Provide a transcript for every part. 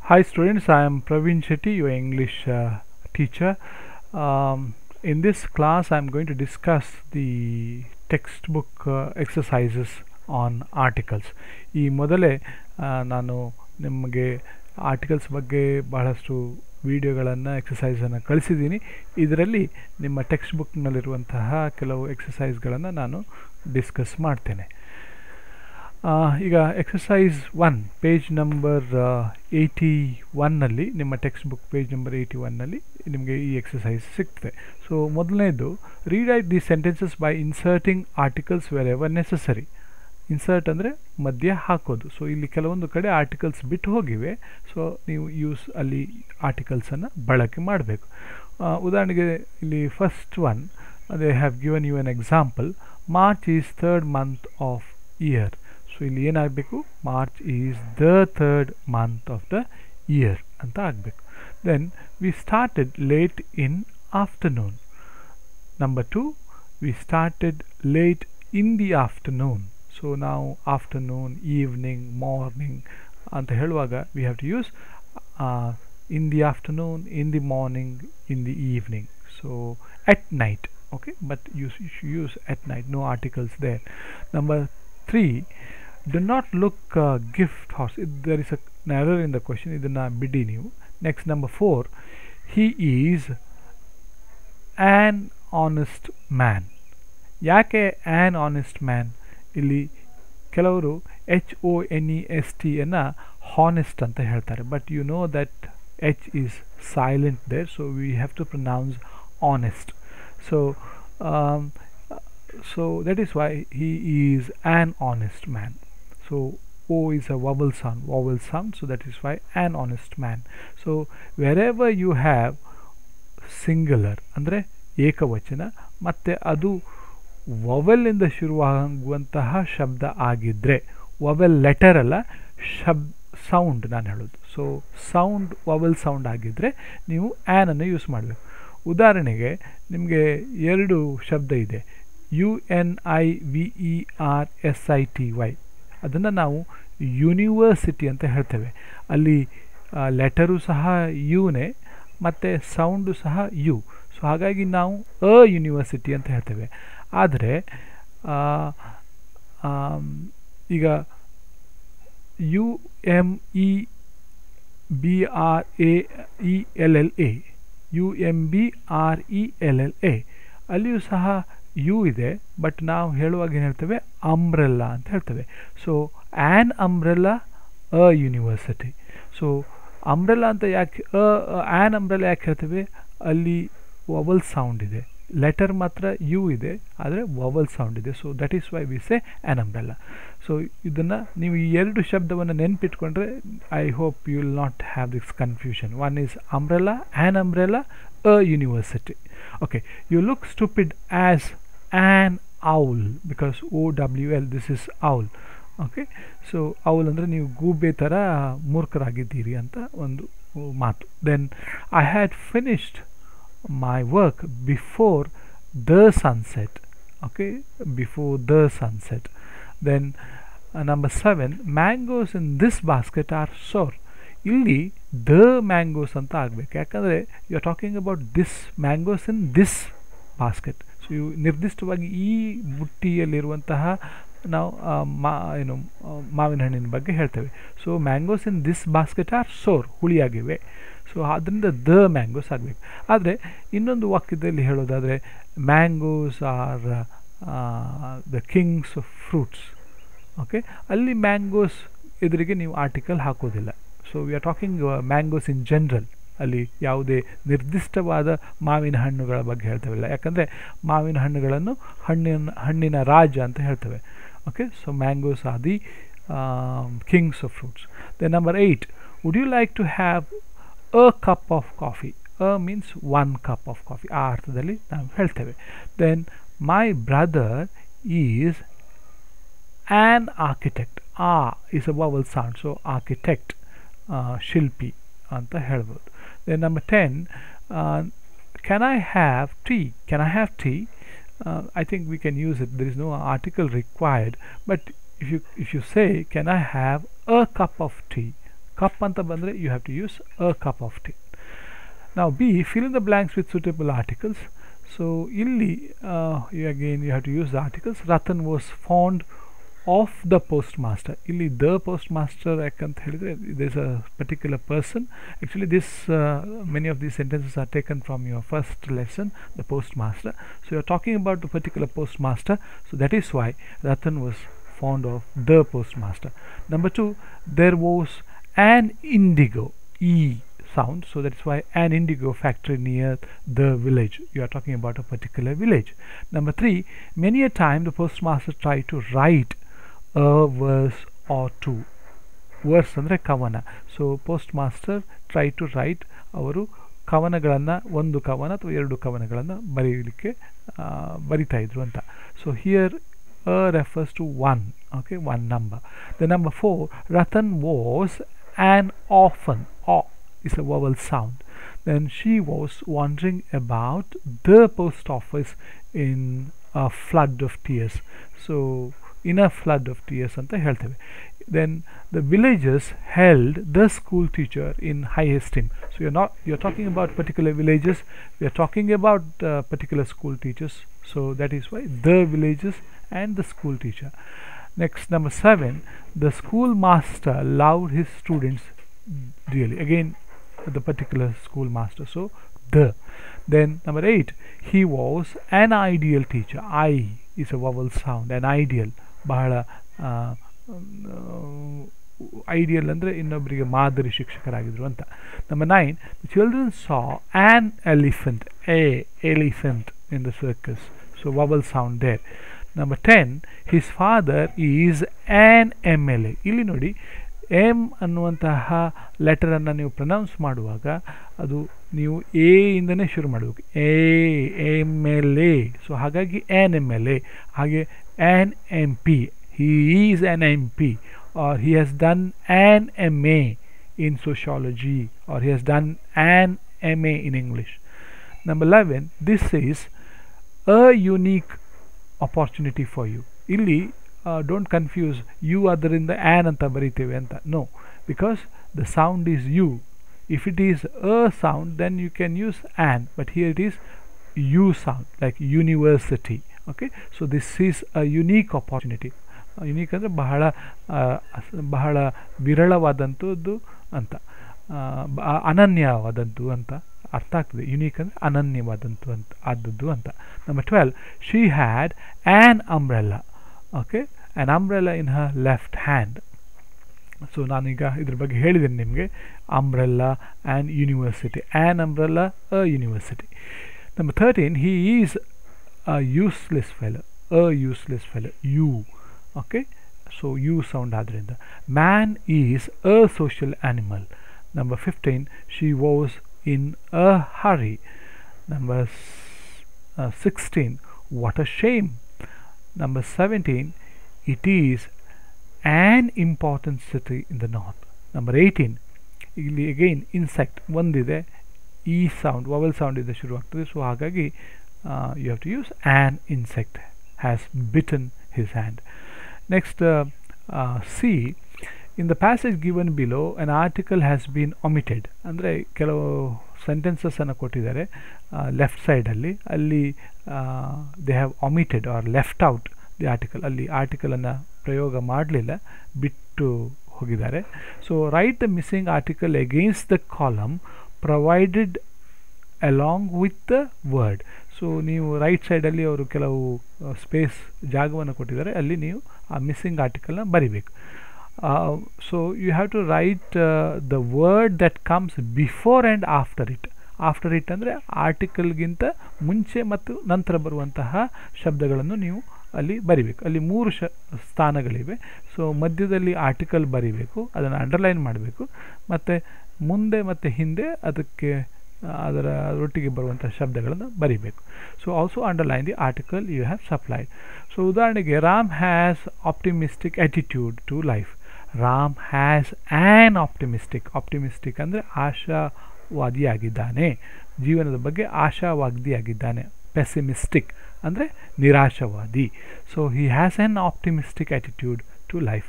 Hi students, I am Praveen Shetty, your English teacher. In this class, I am going to discuss the textbook exercises on articles. ಈ ಮೊದಲೇ ನಾನು ನಿಮಗೆ articles ಬಗ್ಗೆ ಬಹಳಷ್ಟು ವಿಡಿಯೋಗಳನ್ನು ಎಕ್ಸಸೈಸನ್ನು ಕಳಿಸಿದ್ದೀನಿ. ಇದರಲ್ಲಿ ನಿಮ್ಮ ಟೆಕ್ಸ್ಟ್ ಬುಕ್ನಲ್ಲಿರುವಂತಹ ಕೆಲವು ಎಕ್ಸಸೈಸ್ಗಳನ್ನು ನಾನು ಡಿಸ್ಕಸ್ ಮಾಡ್ತೇನೆ. ಈಗ ಎಕ್ಸಸೈಸ್ 1 ಪೇಜ್ ನಂಬರ್ 81ನಲ್ಲಿ ನಿಮ್ಮ ಟೆಕ್ಸ್ಟ್ ಬುಕ್ ಪೇಜ್ ನಂಬರ್ 81ನಲ್ಲಿ ನಿಮಗೆ ಈ ಎಕ್ಸಸೈಸ್ ಸಿಗ್ತದೆ. ಸೊ ಮೊದಲನೇದು, rewrite the sentences by inserting articles wherever necessary. Insert ಅಂದರೆ ಮಧ್ಯ ಹಾಕೋದು. ಸೊ ಇಲ್ಲಿ ಕೆಲವೊಂದು ಕಡೆ ಆರ್ಟಿಕಲ್ಸ್ ಬಿಟ್ಟು ಹೋಗಿವೆ. ಸೊ ನೀವು ಅಲ್ಲಿ ಆರ್ಟಿಕಲ್ಸನ್ನು ಬಳಕೆ ಮಾಡಬೇಕು. ಉದಾಹರಣೆಗೆ ಇಲ್ಲಿ first one, they have given you an example. March is third month of year. So ಇಲ್ಲಿ ಏನಾಗಬೇಕು, March is the third month of the year ಅಂತ ಆಗಬೇಕು. Then we started late in afternoon. Number 2, we started late in the afternoon. So ನಾವು afternoon, evening, morning ಅಂತ ಹೇಳುವಾಗ we have to use in the afternoon, in the morning, in the evening. So at night, okay, but you should use at night, no articles there. Number 3, do not look gift horse. There is an error in the question, idana bidi ನೀವು. Next, number 4, he is an honest man. ಯಾಕೆ an honest man? ಇಲ್ಲಿ ಕೆಲವರು HONEST ಅನ್ನು honest ಅಂತ ಹೇಳ್ತಾರೆ, but you know that H is silent there, so we have to pronounce honest. So that is why he is an honest man. So O is a vowel sound, so that is why an honest man. So wherever you have singular ಅಂದರೆ ಏಕವಚನ ಮತ್ತೆ ಅದು ವವೆಲ್ ಇಂದ ಶುರುವಾಗುವಂತಹ ಶಬ್ದ ಆಗಿದ್ರೆ, ವವೆಲ್ letter ಅಲ್ಲ, sound ನಾನು ಹೇಳೋದು. ಸೊ ಸೌಂಡ್ ವವೆಲ್ ಸೌಂಡ್ ಆಗಿದ್ರೆ ನೀವು ಆ್ಯನ್ ಅನ್ನು ಯೂಸ್ ಮಾಡಬೇಕು. ಉದಾಹರಣೆಗೆ ನಿಮಗೆ 2 ಶಬ್ದ ಇದೆ, UNIVERSITY. ಅದನ್ನು ನಾವು ಯೂನಿವರ್ಸಿಟಿ ಅಂತ ಹೇಳ್ತೇವೆ. ಅಲ್ಲಿ ಲೆಟರು ಸಹ ಯುನೇ ಮತ್ತು ಸೌಂಡು ಸಹ ಯು. ಸೊ ಹಾಗಾಗಿ ನಾವು ಯೂನಿವರ್ಸಿಟಿ ಅಂತ ಹೇಳ್ತೇವೆ. ಆದರೆ ಈಗ UMBRELLA ಅಲ್ಲಿಯೂ ಸಹ ಯು ಇದೆ, ಬಟ್ ನಾವು ಹೇಳುವಾಗ ಏನು ಹೇಳ್ತೇವೆ, ಅಂಬ್ರೆಲ್ಲಾ ಅಂತ ಹೇಳ್ತೇವೆ. So an umbrella university. So umbrella ಅಂತ ಯಾಕೆ ಆ್ಯನ್ ಅಂಬ್ರೆಲ್ಲಾ ಯಾಕೆ ಹೇಳ್ತೇವೆ, ಅಲ್ಲಿ ವವಲ್ ಸೌಂಡ್ ಇದೆ, ಲೆಟರ್ ಮಾತ್ರ ಯು ಇದೆ, ಆದರೆ ವವಲ್ ಸೌಂಡ್ ಇದೆ. So that is why we say an umbrella. So ಇದನ್ನು ನೀವು ಈ 2 ಶಬ್ದವನ್ನು ನೆನ್ಪಿಟ್ಕೊಂಡ್ರೆ I hope you will not have this confusion. One is umbrella, an umbrella, university. Okay, you look stupid as an owl because OWL, this is owl. Okay, so owl ಅಂದರೆ ನೀವು ಗೂಬೆ ಥರ ಮೂರ್ಖರಾಗಿದ್ದೀರಿ ಅಂತ ಒಂದು ಮಾತು. Then I had finished my work before the sunset. Okay, before the sunset. Then number 7, mangoes in this basket are sour. ಇಲ್ಲಿ the mangoes ಅಂತ ಆಗಬೇಕು, ಯಾಕಂದರೆ you are talking about this mangoes in this basket. So ಇವು ನಿರ್ದಿಷ್ಟವಾಗಿ ಈ ಬುಟ್ಟಿಯಲ್ಲಿರುವಂತಹ ನಾವು ಮಾವಿನ ಹಣ್ಣಿನ ಬಗ್ಗೆ ಹೇಳ್ತೇವೆ. So mangoes in this basket are sour, ಹುಳಿಯಾಗಿವೆ. ಸೊ ಅದರಿಂದ ದ ಮ್ಯಾಂಗೋಸ್ ಆಗಬೇಕು. ಆದರೆ ಇನ್ನೊಂದು ವಾಕ್ಯದಲ್ಲಿ ಹೇಳೋದಾದರೆ mangoes are the kings of fruits. Okay, ಅಲ್ಲಿ ಮ್ಯಾಂಗೋಸ್ ಎದುರಿಗೆ ನೀವು ಆರ್ಟಿಕಲ್ ಹಾಕೋದಿಲ್ಲ. So we are talking mangoes in general. ಅಲ್ಲಿ ಯಾವುದೇ ನಿರ್ದಿಷ್ಟವಾದ ಮಾವಿನ ಹಣ್ಣುಗಳ ಬಗ್ಗೆ ಹೇಳ್ತೇವಿಲ್ಲ, ಯಾಕಂದರೆ ಮಾವಿನ ಹಣ್ಣುಗಳನ್ನು ಹಣ್ಣಿನ ರಾಜ ಅಂತ ಹೇಳ್ತೇವೆ. Okay, so mangoes are the kings of fruits. Then number 8, would you like to have a cup of coffee. Means 1 cup of coffee ಆ ಅರ್ಥದಲ್ಲಿ ನಾವು ಹೇಳ್ತೇವೆ. Then my brother is an architect. is a vowel sound, so architect, ಶಿಲ್ಪಿ ಅಂತ ಹೇಳ್ಬೋದು. Then number 10, can I have tea? Can I have tea? I think we can use it. There is no article required, but if you say can I have a cup of tea, Cup anta bandre you have to use a cup of tea. Now B, fill in the blanks with suitable articles. So illi you have to use the articles. Ratan was fond of the postmaster. Illi the postmaster yakant helidre there's a particular person. Actually this many of these sentences are taken from your first lesson, the postmaster. So you're talking about the particular postmaster, so that is why Ratan was fond of the postmaster. Number 2, there was an indigo, E sound, so that's why an indigo factory near the village. You are talking about a particular village. Number 3, many a time the postmaster tried to write a verse or two. Verse andre kavana. So postmaster tried to write ಅವರು ಕವನಗಳನ್ನು, ಒಂದು ಕವನ ಅಥವಾ ಎರಡು ಕವನಗಳನ್ನು ಬರೀಲಿಕ್ಕೆ ಬರಿತಾ ಇದ್ರು ಅಂತ. So here refers to one, okay, one number. The number 4, Ratan was an orphan. Is a vowel sound. Then she was wandering about the post office in a flood of tears. So in a flood of tears anta helteve. Then the villagers held the school teacher in high esteem. So you're talking about particular villages, we are talking about particular school teachers, so that is why the villagers and the school teacher. Next, number 7, the schoolmaster loved his students dearly. Again the particular schoolmaster, so the. Then number 8, he was an ideal teacher. I is a vowel sound. An ideal, ಬಹಳ ideal ಅಂದರೆ ಇನ್ನೊಬ್ಬರಿಗೆ ಮಾದರಿ ಶಿಕ್ಷಕರಾಗಿದ್ರು ಅಂತ. Number 9, the children saw an elephant, elephant in the circus, so vowel sound there. Number 10, his father is an MLA. ಇಲ್ಲಿ ನೋಡಿ M ಅನ್ನುವಂತಹ ಲೆಟರನ್ನು ನೀವು pronounce ಮಾಡುವಾಗ ಅದು ನೀವು ಎ ಇಂದನೇ ಶುರು ಮಾಡಬೇಕು, MLA. ಸೊ ಹಾಗಾಗಿ ಆನ್ MLA. ಹಾಗೆ on MP, he is an MP, or he has done an MA in sociology, or he has done an MA in English. Number 11, this is a unique opportunity for you. Illi don't confuse you ಅದರಿಂದ an ಅಂತ ಬರೀತೇವೆ ಅಂತ. No, because the sound is u. If it is a sound, then you can use an, but here it is u sound, like university. Okay, so this is a unique opportunity. Unique ಅಂದರೆ ಬಹಳ ವಿರಳವಾದಂಥದ್ದು ಅಂತ, ಅನನ್ಯವಾದದ್ದು ಅಂತ ಅರ್ಥ ಆಗ್ತದೆ. Unique ಅಂದರೆ ಅನನ್ಯವಾದಂಥ ಆದದ್ದು ಅಂತ. Number 12, she had an umbrella. Okay, an umbrella in her left hand. So ನಾನೀಗ ಇದ್ರ ಬಗ್ಗೆ ಹೇಳಿದ್ದೇನೆ ನಿಮಗೆ, umbrella and university. An umbrella a university. Number 13, he is a useless fellow. A useless fellow, you. Okay, so you sound adrinda. Man is a social animal. Number 15, she was in a hurry. Number 16, what a shame. Number 17, it is an important city in the north. Number 18, again insect ಒಂದಿದೆ, e sound, vowel sound ಇದೆ ಶುರು ಆಗ್ತದೆ. So ಹಾಗಾಗಿ you have to use an insect has bitten his hand. Next, C, in the passage given below an article has been omitted. ಅಂದರೆ ಕೆಲವು ಸೆಂಟೆನ್ಸಸ್ಸನ್ನು ಕೊಟ್ಟಿದ್ದಾರೆ left ಸೈಡಲ್ಲಿ, ಅಲ್ಲಿ they have omitted or left out the article. ಅಲ್ಲಿ ಆರ್ಟಿಕಲನ್ನು ಪ್ರಯೋಗ ಮಾಡಲಿಲ್ಲ, ಬಿಟ್ಟು ಹೋಗಿದ್ದಾರೆ. So write the missing article against the column provided along with the word. So ನೀವು ರೈಟ್ ಸೈಡಲ್ಲಿ ಅವರು ಕೆಲವು ಸ್ಪೇಸ್ ಜಾಗವನ್ನು ಕೊಟ್ಟಿದ್ದಾರೆ, ಅಲ್ಲಿ ನೀವು ಆ ಮಿಸ್ಸಿಂಗ್ ಆರ್ಟಿಕಲ್ನ ಬರಿಬೇಕು. So you have to write the word that comes before and after it. After it ಅಂದರೆ ಆರ್ಟಿಕಲ್ಗಿಂತ ಮುಂಚೆ ಮತ್ತು ನಂತರ ಬರುವಂತಹ ಶಬ್ದಗಳನ್ನು ನೀವು ಅಲ್ಲಿ ಬರಿಬೇಕು. ಅಲ್ಲಿ 3 ಸ್ಥಾನಗಳಿವೆ. ಸೊ ಮಧ್ಯದಲ್ಲಿ ಆರ್ಟಿಕಲ್ ಬರಿಬೇಕು, ಅದನ್ನು ಅಂಡರ್ಲೈನ್ ಮಾಡಬೇಕು, ಮತ್ತು ಮುಂದೆ ಮತ್ತು ಹಿಂದೆ ಅದಕ್ಕೆ ಅದರ ಒಟ್ಟಿಗೆ ಬರುವಂಥ ಶಬ್ದಗಳನ್ನು ಬರಿಬೇಕು. So also underline the article you have supplied. So ಉದಾಹರಣೆಗೆ, Ram has optimistic attitude to life. Ram has an optimistic. Optimistic ಅಂದರೆ ಆಶಾವಾದಿಯಾಗಿದ್ದಾನೆ, ಜೀವನದ ಬಗ್ಗೆ ಆಶಾವಾದಿಯಾಗಿದ್ದಾನೆ. ಪೆಸಿಮಿಸ್ಟಿಕ್ ಅಂದರೆ ನಿರಾಶವಾದಿ. So he has an optimistic attitude to life.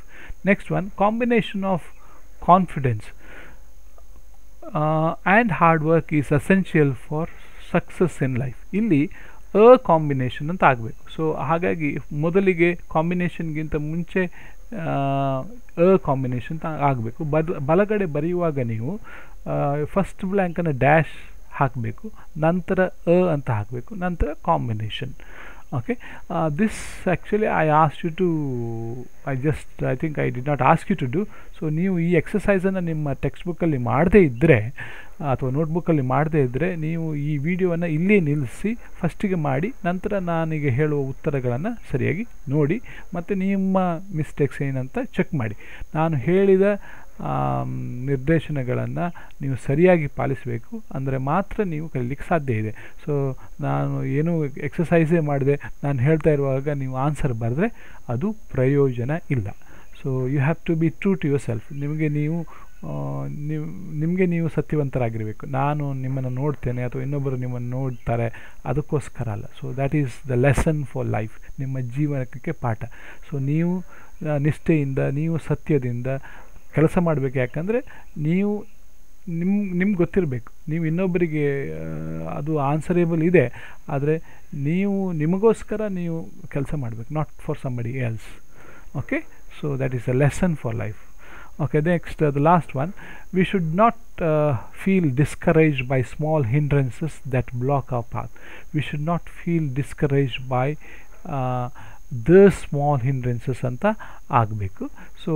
Next one, combination of confidence and hard work is essential for success in life. ಇಲ್ಲಿ combination ಅಂತ ಆಗಬೇಕು. ಸೊ ಹಾಗಾಗಿ ಮೊದಲಿಗೆ ಕಾಂಬಿನೇಷನ್ಗಿಂತ ಮುಂಚೆ ಕಾಂಬಿನೇಷನ್ ಆಗಬೇಕು. ಬಲಗಡೆ ಬರೆಯುವಾಗ ನೀವು ಫಸ್ಟ್ ಬ್ಲ್ಯಾಂಕನ್ನು ಡ್ಯಾಶ್ ಹಾಕಬೇಕು, ನಂತರ ಅಂತ ಹಾಕಬೇಕು, ನಂತರ combination. Okay, this actually I think I did not ask you to do. So ನೀವು ಈ ಎಕ್ಸಸೈಸನ್ನು ನಿಮ್ಮ ಟೆಕ್ಸ್ಟ್ ಬುಕ್ಕಲ್ಲಿ ಮಾಡದೇ ಇದ್ದರೆ ಅಥವಾ ನೋಟ್ಬುಕ್ಕಲ್ಲಿ ಮಾಡದೇ ಇದ್ದರೆ ನೀವು ಈ ವಿಡಿಯೋವನ್ನು ಇಲ್ಲೇ ನಿಲ್ಲಿಸಿ ಫಸ್ಟಿಗೆ ಮಾಡಿ, ನಂತರ ನಾನೀಗ ಹೇಳುವ ಉತ್ತರಗಳನ್ನು ಸರಿಯಾಗಿ ನೋಡಿ ಮತ್ತು ನಿಮ್ಮ ಮಿಸ್ಟೇಕ್ಸ್ ಏನಂತ ಚೆಕ್ ಮಾಡಿ. ನಾನು ಹೇಳಿದ ನಿರ್ದೇಶನಗಳನ್ನು ನೀವು ಸರಿಯಾಗಿ ಪಾಲಿಸಬೇಕು, ಅಂದರೆ ಮಾತ್ರ ನೀವು ಕಲೀಲಿಕ್ಕೆ ಸಾಧ್ಯ ಇದೆ. ಸೊ ನಾನು ಏನೂ ಎಕ್ಸಸೈಸೇ ಮಾಡಿದೆ, ನಾನು ಹೇಳ್ತಾ ಇರುವಾಗ ನೀವು ಆನ್ಸರ್ ಬರೆದ್ರೆ ಅದು ಪ್ರಯೋಜನ ಇಲ್ಲ. So you have to be true to yourself. ನಿಮಗೆ ನೀವು ಸತ್ಯವಂತರಾಗಿರಬೇಕು. ನಾನು ನಿಮ್ಮನ್ನು ನೋಡ್ತೇನೆ ಅಥವಾ ಇನ್ನೊಬ್ಬರು ನಿಮ್ಮನ್ನು ನೋಡ್ತಾರೆ ಅದಕ್ಕೋಸ್ಕರ ಅಲ್ಲ. So that is the lesson for life, ನಿಮ್ಮ ಜೀವನಕ್ಕೆ ಪಾಠ. ಸೊ ನೀವು ನಿಷ್ಠೆಯಿಂದ, ನೀವು ಸತ್ಯದಿಂದ ಕೆಲಸ ಮಾಡಬೇಕು. ಯಾಕಂದರೆ ನೀವು ನಿಮ್ಗೆ ಗೊತ್ತಿರಬೇಕು, ನೀವು ಇನ್ನೊಬ್ಬರಿಗೆ ಅದು ಆನ್ಸರೇಬಲ್ ಇದೆ, ಆದರೆ ನೀವು ನಿಮಗೋಸ್ಕರ ನೀವು ಕೆಲಸ ಮಾಡಬೇಕು, not for somebody else. Okay, so that is a lesson for life. Okay, next, the last one, we should not feel discouraged by small hindrances that block our path. We should not feel discouraged by the small hindrances ಅಂತ ಆಗಬೇಕು. So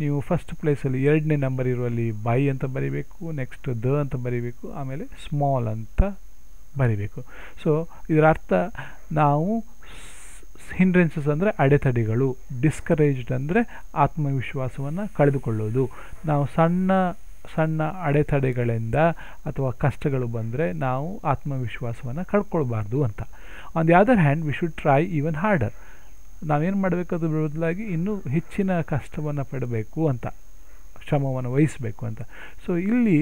ನೀವು first ಪ್ಲೇಸಲ್ಲಿ 2ನೇ number ಇರುವಲ್ಲಿ by ಅಂತ ಬರಿಬೇಕು, next the ಅಂತ ಬರಿಬೇಕು, ಆಮೇಲೆ ಸ್ಮಾಲ್ ಅಂತ ಬರಿಬೇಕು. ಸೊ ಇದರ ಅರ್ಥ ನಾವು ಹಿಂಡ್ರೆನ್ಸಸ್ ಅಂದರೆ ಅಡೆತಡೆಗಳು, ಡಿಸ್ಕರೇಜ್ಡ್ ಅಂದರೆ ಆತ್ಮವಿಶ್ವಾಸವನ್ನು ಕಳೆದುಕೊಳ್ಳೋದು. ನಾವು ಸಣ್ಣ ಸಣ್ಣ ಅಡೆತಡೆಗಳಿಂದ ಅಥವಾ ಕಷ್ಟಗಳು ಬಂದರೆ ನಾವು ಆತ್ಮವಿಶ್ವಾಸವನ್ನು ಕಳ್ಕೊಳ್ಬಾರ್ದು ಅಂತ. On the other hand we should try even order. ನಾವೇನು ಮಾಡಬೇಕು, ಅದ್ರ ಬದಲಾಗಿ ಇನ್ನೂ ಹೆಚ್ಚಿನ ಕಷ್ಟವನ್ನು ಪಡಬೇಕು ಅಂತ, ಶ್ರಮವನ್ನು ವಹಿಸಬೇಕು ಅಂತ. ಸೊ ಇಲ್ಲಿ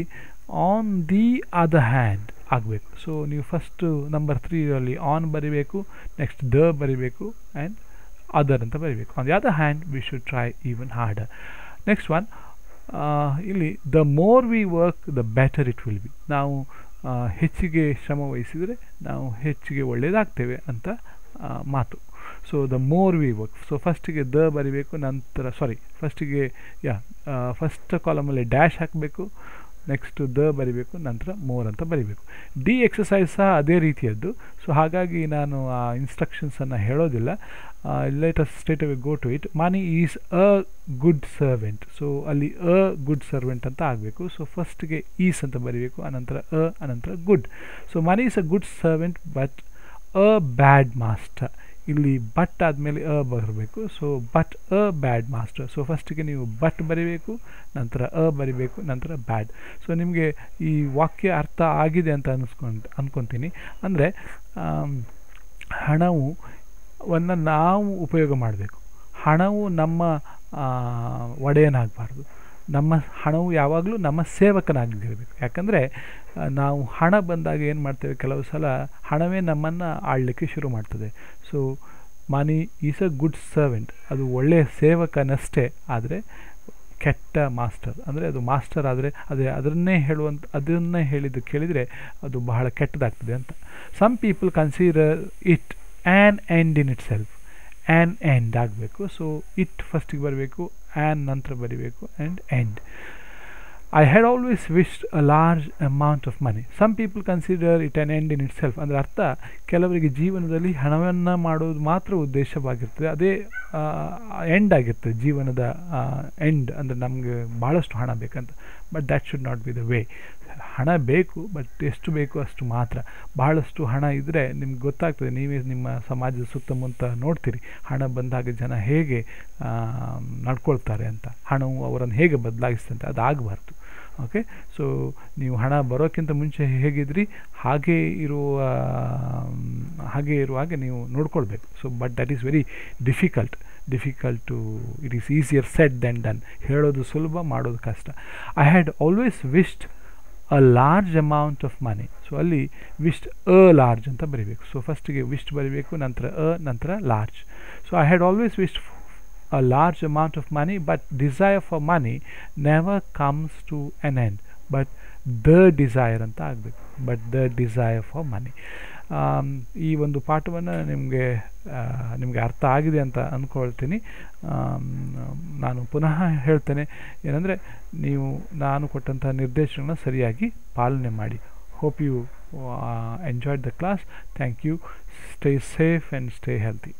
ಆನ್ ದಿ ಅದರ್ ಹ್ಯಾಂಡ್ ಆಗಬೇಕು. ಸೊ ನೀವು ಫಸ್ಟು ನಂಬರ್ 3ರಲ್ಲಿ ಆನ್ ಬರಿಬೇಕು, ನೆಕ್ಸ್ಟ್ ದ ಬರಿಬೇಕು ಆ್ಯಂಡ್ ಅದರ್ ಅಂತ ಬರಿಬೇಕು. On the other hand we should try even harder. Next one, ಇಲ್ಲಿ the more we work the better it will be. ನಾವು ಹೆಚ್ಚಿಗೆ ಶ್ರಮ ವಹಿಸಿದರೆ ನಾವು ಹೆಚ್ಚಿಗೆ ಒಳ್ಳೆಯದಾಗ್ತೇವೆ ಅಂತ ಮಾತು. So the more we work. So ಫಸ್ಟಿಗೆ ದ ಬರಿಬೇಕು, ನಂತರ ಫಸ್ಟ್ ಕಾಲಮಲ್ಲಿ ಡ್ಯಾಶ್ ಹಾಕಬೇಕು, ನೆಕ್ಸ್ಟ್ ದ ಬರಿಬೇಕು, ನಂತರ ಮೋರ್ ಅಂತ ಬರಿಬೇಕು. ಡಿ ಎಕ್ಸಸೈಸ್ ಸಹ ಅದೇ ರೀತಿಯದ್ದು. ಸೊ ಹಾಗಾಗಿ ನಾನು ಆ ಇನ್ಸ್ಟ್ರಕ್ಷನ್ಸನ್ನು ಹೇಳೋದಿಲ್ಲ. Let us straight away go to it. Money is a good servant. So ಅಲ್ಲಿ ಅ ಗುಡ್ ಸರ್ವೆಂಟ್ ಅಂತ ಆಗಬೇಕು. ಸೊ ಫಸ್ಟ್ಗೆ ಈಸ್ ಅಂತ ಬರಿಬೇಕು, ಅನಂತರ ಅನಂತರ good. So money is a good servant but a bad master. ಇಲ್ಲಿ ಬಟ್ ಆದಮೇಲೆ ಬರಬೇಕು. So but a bad master. So ಫಸ್ಟಿಗೆ ನೀವು ಬಟ್ ಬರಿಬೇಕು, ನಂತರ ಬರಿಬೇಕು, ನಂತರ ಬ್ಯಾಡ್. ಸೊ ನಿಮಗೆ ಈ ವಾಕ್ಯ ಅರ್ಥ ಆಗಿದೆ ಅಂತ ಅನ್ಕೊತೀನಿ. ಅಂದರೆ ಹಣವನ್ನು ನಾವು ಉಪಯೋಗ ಮಾಡಬೇಕು. ಹಣವು ನಮ್ಮ ಒಡೆಯನಾಗಬಾರ್ದು. ನಮ್ಮ ಹಣವು ಯಾವಾಗಲೂ ನಮ್ಮ ಸೇವಕನಾಗಿರಬೇಕು. ಯಾಕಂದರೆ ನಾವು ಹಣ ಬಂದಾಗ ಏನು ಮಾಡ್ತೇವೆ, ಕೆಲವು ಸಲ ಹಣವೇ ನಮ್ಮನ್ನು ಆಳಲಿಕ್ಕೆ ಶುರು ಮಾಡ್ತದೆ. So money is a good servant. ಅದು ಒಳ್ಳೆಯ ಸೇವಕನಷ್ಟೇ, ಆದರೆ ಕೆಟ್ಟ ಮಾಸ್ಟರ್. ಅಂದರೆ ಅದು ಮಾಸ್ಟರ್ ಆದರೆ ಅದನ್ನೇ ಹೇಳಿದ್ದು ಕೇಳಿದರೆ ಅದು ಬಹಳ ಕೆಟ್ಟದಾಗ್ತದೆ ಅಂತ. Some people consider it an end in itself. An end ಆಗಬೇಕು. ಸೊ ಇಟ್ ಫಸ್ಟಿಗೆ ಬರಬೇಕು, ಆ್ಯನ್ ನಂತರ ಬರಿಬೇಕು, and end. I had always wished a large amount of money. Some people consider it an end in itself. ಅಂದರೆ ಅರ್ಥ, ಕೆಲವರಿಗೆ ಜೀವನದಲ್ಲಿ ಹಣವನ್ನು ಮಾಡೋದು ಮಾತ್ರ ಉದ್ದೇಶವಾಗಿರ್ತದೆ, ಅದೇ ಎಂಡ್ ಆಗಿರ್ತದೆ, ಜೀವನದ ಎಂಡ್. ಅಂದರೆ ನಮಗೆ ಭಾಳಷ್ಟು ಹಣ ಬೇಕಂತ. But that should not be the way. ಹಣ ಬೇಕು, ಬಟ್ ಎಷ್ಟು ಬೇಕು ಅಷ್ಟು ಮಾತ್ರ. ಬಹಳಷ್ಟು ಹಣ ಇದ್ದರೆ ನಿಮ್ಗೆ ಗೊತ್ತಾಗ್ತದೆ, ನೀವೇ ನಿಮ್ಮ ಸಮಾಜದ ಸುತ್ತಮುತ್ತ ನೋಡ್ತೀರಿ ಹಣ ಬಂದಾಗ ಜನ ಹೇಗೆ ನಡ್ಕೊಳ್ತಾರೆ ಅಂತ, ಹಣವು ಅವರನ್ನು ಹೇಗೆ ಬದಲಾಯಿಸ್ತಂತೆ. ಅದು ಆಗಬಾರ್ದು. ಓಕೆ, ಸೊ ನೀವು ಹಣ ಬರೋಕ್ಕಿಂತ ಮುಂಚೆ ಹೇಗಿದ್ರಿ ಹಾಗೇ ಇರುವಾಗ ನೀವು ನೋಡ್ಕೊಳ್ಬೇಕು. So but that is very difficult to it is easier said than done. ಹೇಳೋದು ಸುಲಭ, ಮಾಡೋದು ಕಷ್ಟ. I had always wished a large amount of money. So ಅಲ್ಲಿ ವಿಶ್ಡ್ ಅ ಲಾರ್ಜ್ ಅಂತ ಬರಿಬೇಕು. ಸೊ ಫಸ್ಟಿಗೆ ವಿಶ್ಡ್ ಬರಿಬೇಕು, ನಂತರ ನಂತರ large. So I had always wished a large amount of money, but desire for money never comes to an end. But the desire ಅಂತ ಆಗಬೇಕು, but the desire for money. ಈ ಒಂದು ಪಾಠವನ್ನು ನಿಮಗೆ ಅರ್ಥ ಆಗಿದೆ ಅಂತ ಅಂದ್ಕೊಳ್ತೀನಿ. ನಾನು ಪುನಃ ಹೇಳ್ತೇನೆ, ಏನಂದರೆ ನೀವು ನಾನು ಕೊಟ್ಟಂಥ ನಿರ್ದೇಶನಗಳನ್ನ ಸರಿಯಾಗಿ ಪಾಲನೆ ಮಾಡಿ. Hope you enjoyed the class. Thank you. Stay safe and stay healthy.